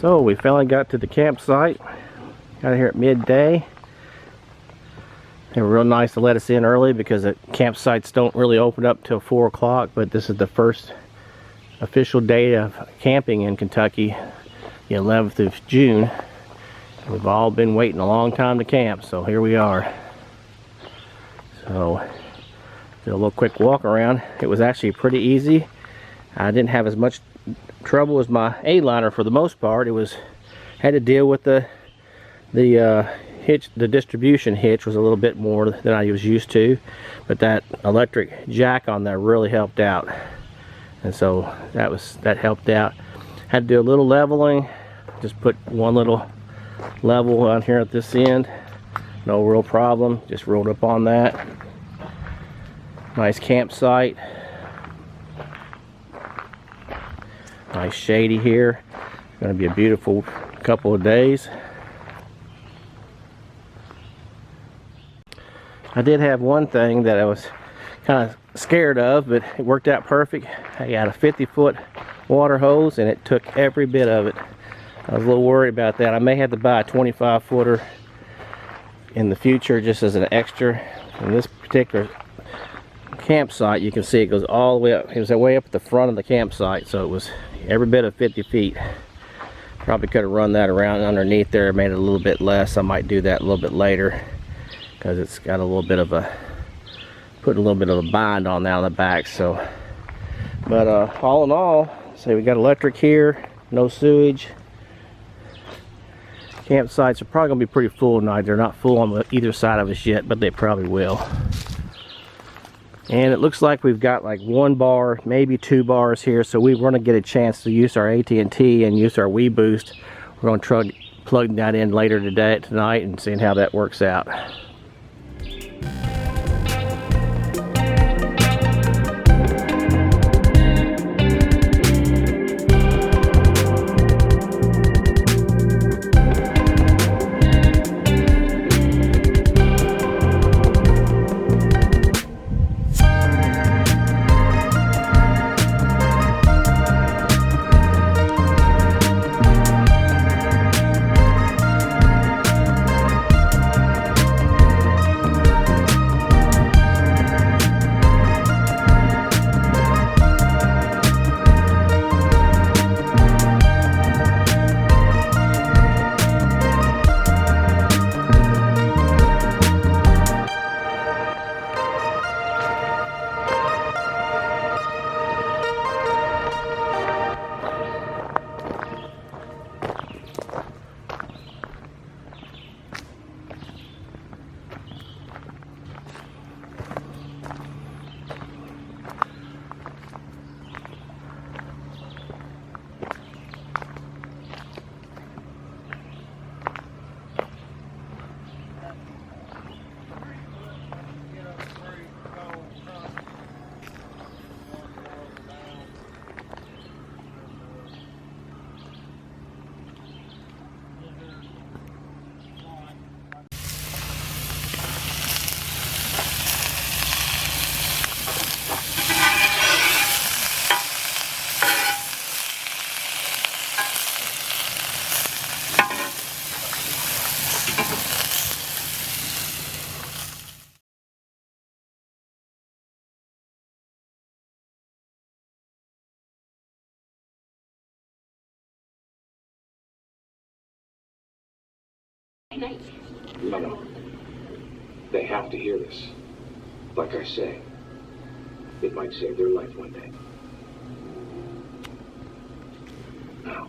So we finally got to the campsite. Got here at midday. They were real nice to let us in early because the campsites don't really open up till 4 o'clock, but this is the first official day of camping in Kentucky, the 11th of June. We've all been waiting a long time to camp, so here we are. So did a little quick walk around. It was actually pretty easy. I didn't have as much trouble as my A-liner for the most part. It was had to deal with the hitch. The distribution hitch was a little bit more than I was used to, but that electric jack on there really helped out, and so that helped out. Had to do a little leveling. Just put one little level on here at this end. No real problem. Just rolled up on that. Nice campsite. Nice shady here. Going to be a beautiful couple of days. I did have one thing that I was kind of scared of, but it worked out perfect. I got a 50-foot water hose and it took every bit of it. I was a little worried about that. I may have to buy a 25-footer in the future just as an extra. In this particular campsite, you can see it goes all the way up. It was way up at the front of the campsite, so it was every bit of 50 feet. Probably could have run that around underneath there, made it a little bit less. I might do that a little bit later because it's got a little bit of a, putting a little bit of a bind on that on the back. So, but all in all, say we got electric here, no sewage. Campsites are probably gonna be pretty full tonight. They're not full on either side of us yet, but they probably will. And it looks like we've got like 1 bar, maybe 2 bars here, so we want to get a chance to use our AT&T and use our Wii Boost. We're going to plug that in later tonight and seeing how that works out. No. They have to hear this. Like I say, it might save their life one day. Now,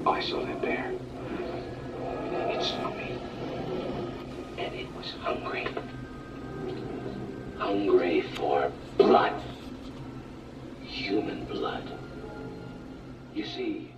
I saw that bear. It saw me. And it was hungry. Hungry for blood. Human blood. You see,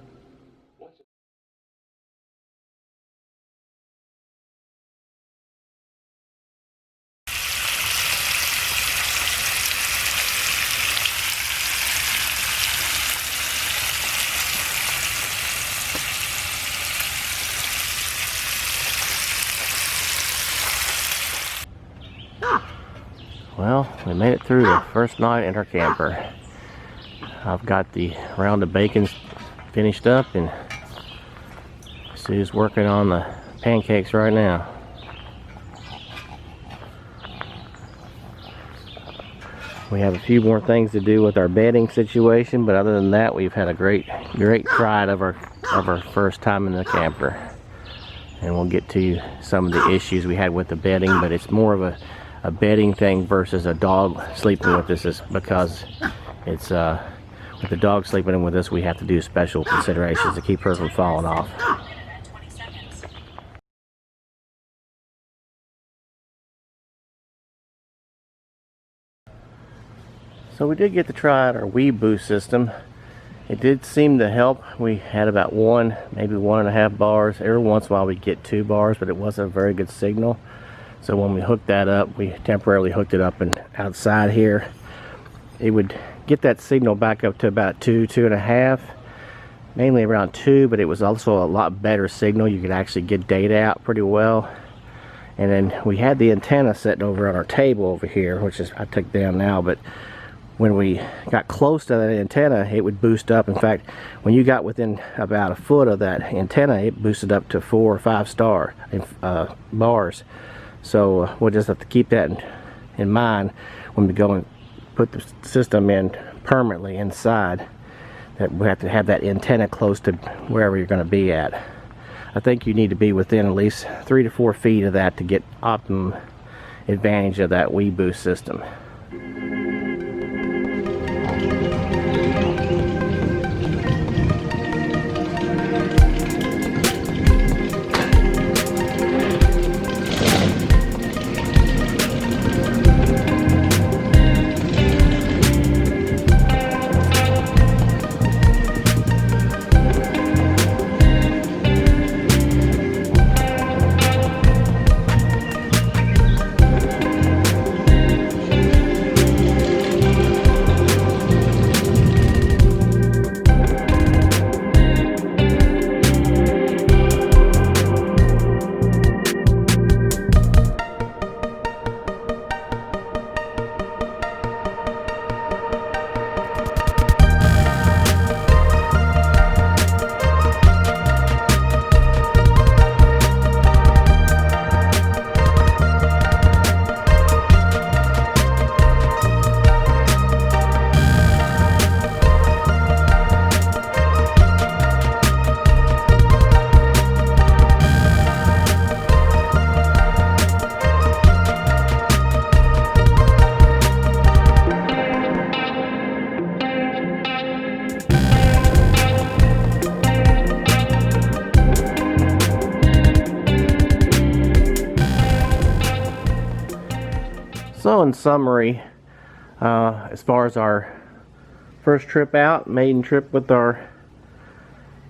Well, we made it through the first night in our camper. I've got the round of bacon finished up and Sue's working on the pancakes right now. We have a few more things to do with our bedding situation, but other than that, we've had a great ride of our first time in the camper. And we'll get to some of the issues we had with the bedding, but it's more of a bedding thing versus a dog sleeping with us, is because it's with the dog sleeping with us, we have to do special considerations to keep her from falling off. So we did get to try out our Wii Boost system. It did seem to help. We had about one, maybe 1.5 bars. Every once in a while we get 2 bars, but it wasn't a very good signal. So when we hooked that up, we temporarily hooked it up and outside here, it would get that signal back up to about 2.5, mainly around 2, but it was also a lot better signal. You could actually get data out pretty well. And then we had the antenna sitting over on our table over here, which is I took down now, but when we got close to that antenna, it would boost up. In fact, when you got within about a foot of that antenna, it boosted up to 4 or 5 star bars. So we'll just have to keep that in mind when we go and put the system in permanently inside, that we have to have that antenna close to wherever you're going to be at. I think you need to be within at least 3 to 4 feet of that to get optimum advantage of that Wii Boost system. So in summary, as far as our first trip out, maiden trip with our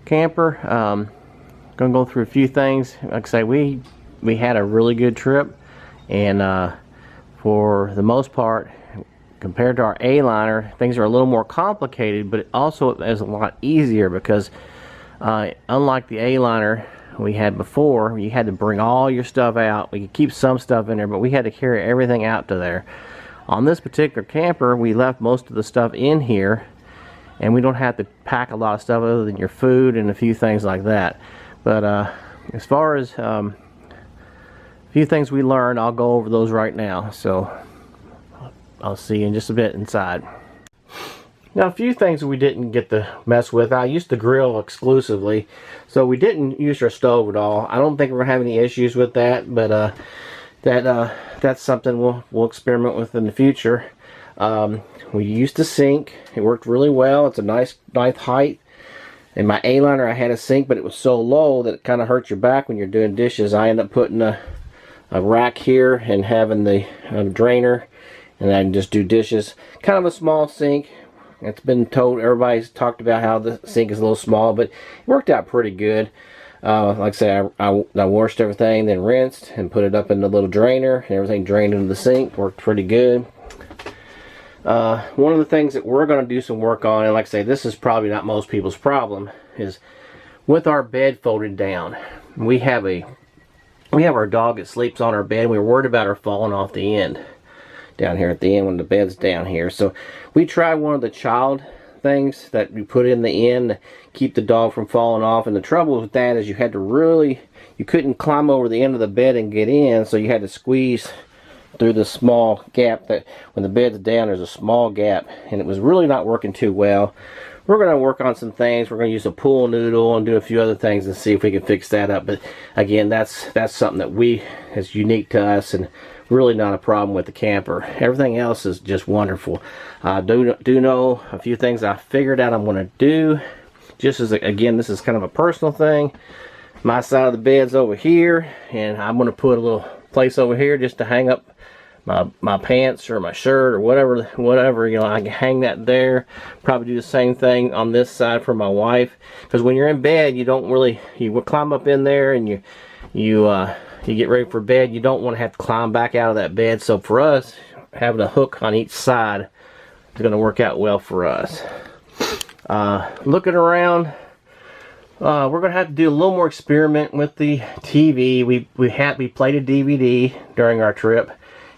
camper, gonna go through a few things. Like I say, we had a really good trip, and for the most part, compared to our A-liner, things are a little more complicated, but it also is a lot easier because unlike the A-liner we had before, you had to bring all your stuff out. We could keep some stuff in there, but we had to carry everything out to there. On this particular camper, we left most of the stuff in here, and we don't have to pack a lot of stuff other than your food and a few things like that. But as far as a few things we learned, I'll go over those right now. So I'll see you in just a bit inside. Now, a few things we didn't get to mess with. I used to grill exclusively, so we didn't use our stove at all. I don't think we're gonna have any issues with that, but that's something we'll experiment with in the future. We used a sink. It worked really well. It's a nice height. In my A-liner, I had a sink, but it was so low that it kind of hurt your back when you're doing dishes. I ended up putting a rack here and having the drainer, and I can just do dishes. Kind of a small sink. It's been told, everybody's talked about how the sink is a little small, but it worked out pretty good. Like I say, I washed everything, then rinsed, and put it up in the little drainer, and everything drained into the sink. Worked pretty good. One of the things that we're going to do some work on, and like I say, this is probably not most people's problem, is with our bed folded down. We have our dog that sleeps on our bed, and we were worried about her falling off the end. Down here at the end when the bed's down here. So we tried one of the child things that you put in the end to keep the dog from falling off. And the trouble with that is you couldn't climb over the end of the bed and get in, so you had to squeeze through the small gap. That when the bed's down, there's a small gap, and it was really not working too well. We're going to work on some things. We're going to use a pool noodle and do a few other things and see if we can fix that up. But again, that's something that is unique to us and really not a problem with the camper. Everything else is just wonderful. I do know a few things I figured out I'm going to do. Just as, again, this is kind of a personal thing. My side of the bed's over here, and I'm going to put a little place over here just to hang up my pants or my shirt or whatever, you know. I can hang that there. Probably do the same thing on this side for my wife, because when you're in bed, you will climb up in there and you get ready for bed. You don't want to have to climb back out of that bed. So for us, having a hook on each side is going to work out well for us. Looking around, we're going to have to do a little more experiment with the TV. We played a DVD during our trip,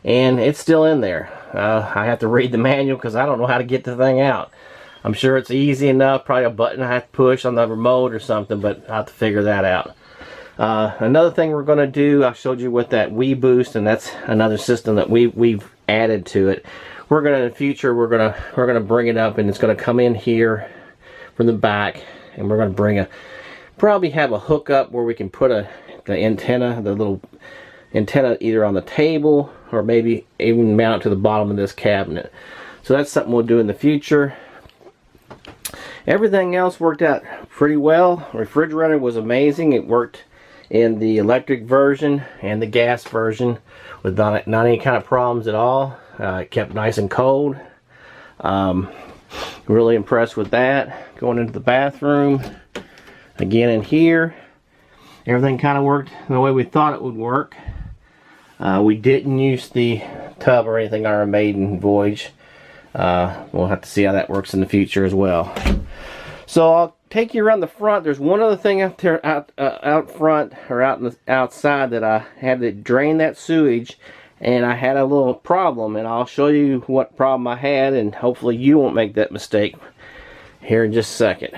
and it's still in there. I have to read the manual because I don't know how to get the thing out. I'm sure it's easy enough, probably a button I have to push on the remote or something, but I have to figure that out. Another thing we're going to do, I showed you with that Wii Boost, and that's another system that we've added to it. We're going to, in the future, we're going to bring it up, and it's going to come in here from the back, and we're going to probably have a hook up where we can put the antenna, the little antenna, either on the table or maybe even mount it to the bottom of this cabinet. So that's something we'll do in the future. Everything else worked out pretty well. Refrigerator was amazing. It worked in the electric version and the gas version with not any kind of problems at all. It kept nice and cold. Really impressed with that. Going into the bathroom, again in here, everything kind of worked the way we thought it would work. We didn't use the tub or anything on our maiden voyage. We'll have to see how that works in the future as well. So I'll take you around the front. There's one other thing out there, out front or outside, that I had to drain that sewage, and I had a little problem, and I'll show you what problem I had, and hopefully you won't make that mistake here in just a second.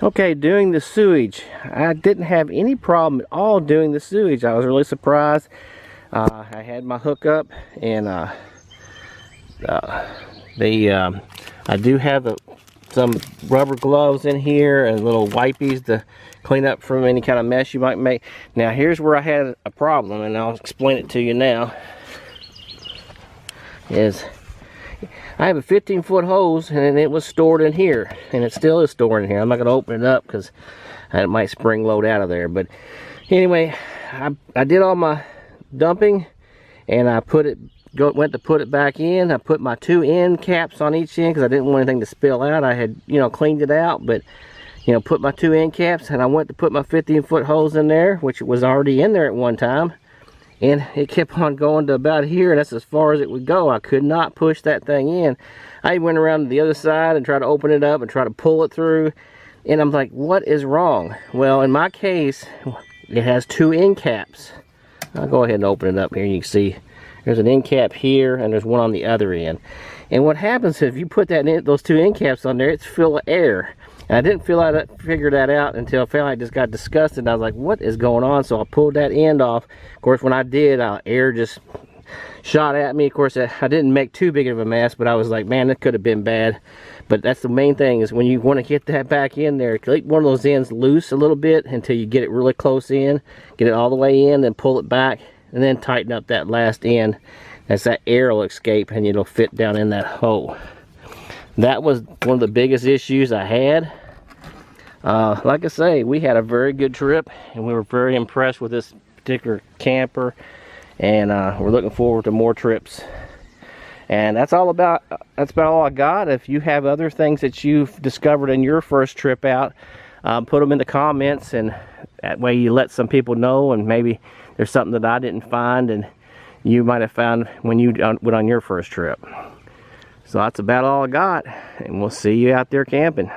Okay, doing the sewage, I didn't have any problem at all doing the sewage. I was really surprised. I had my hookup, and I do have some rubber gloves in here and little wipies to clean up from any kind of mess you might make. Now here's where I had a problem, and I'll explain it to you now. I have a 15-foot hose, and it was stored in here, and it still is stored in here. I'm not going to open it up because it might spring load out of there. But anyway, I did all my dumping, and I went to put it back in. I put my 2 end caps on each end because I didn't want anything to spill out. I had, cleaned it out, but put my 2 end caps, and I went to put my 15-foot hose in there, which was already in there at one time. And it kept on going to about here, and that's as far as it would go. I could not push that thing in. I went around to the other side and tried to open it up and try to pull it through. And I'm like, what is wrong? Well, in my case, it has 2 end caps. I'll go ahead and open it up here. You can see there's an end cap here, and there's one on the other end. And what happens if you put those 2 end caps on there, it's full of air. And I didn't figure that out until I felt like I just got disgusted. I was like, what is going on? So I pulled that end off. Of course, when I did, air just shot at me. Of course, I didn't make too big of a mess, but I was like, man, that could have been bad. But that's the main thing, is when you want to get that back in there, keep one of those ends loose a little bit until you get it really close in. Get it all the way in, then pull it back, and then tighten up that last end. As that air will escape, and it'll fit down in that hole. That was one of the biggest issues I had. Like I say, we had a very good trip, and we were very impressed with this particular camper, and we're looking forward to more trips. And that's about all I got. If you have other things that you've discovered in your first trip out, put them in the comments, and that way you let some people know, and maybe there's something that I didn't find and you might have found when you went on your first trip. So that's about all I got, and we'll see you out there camping.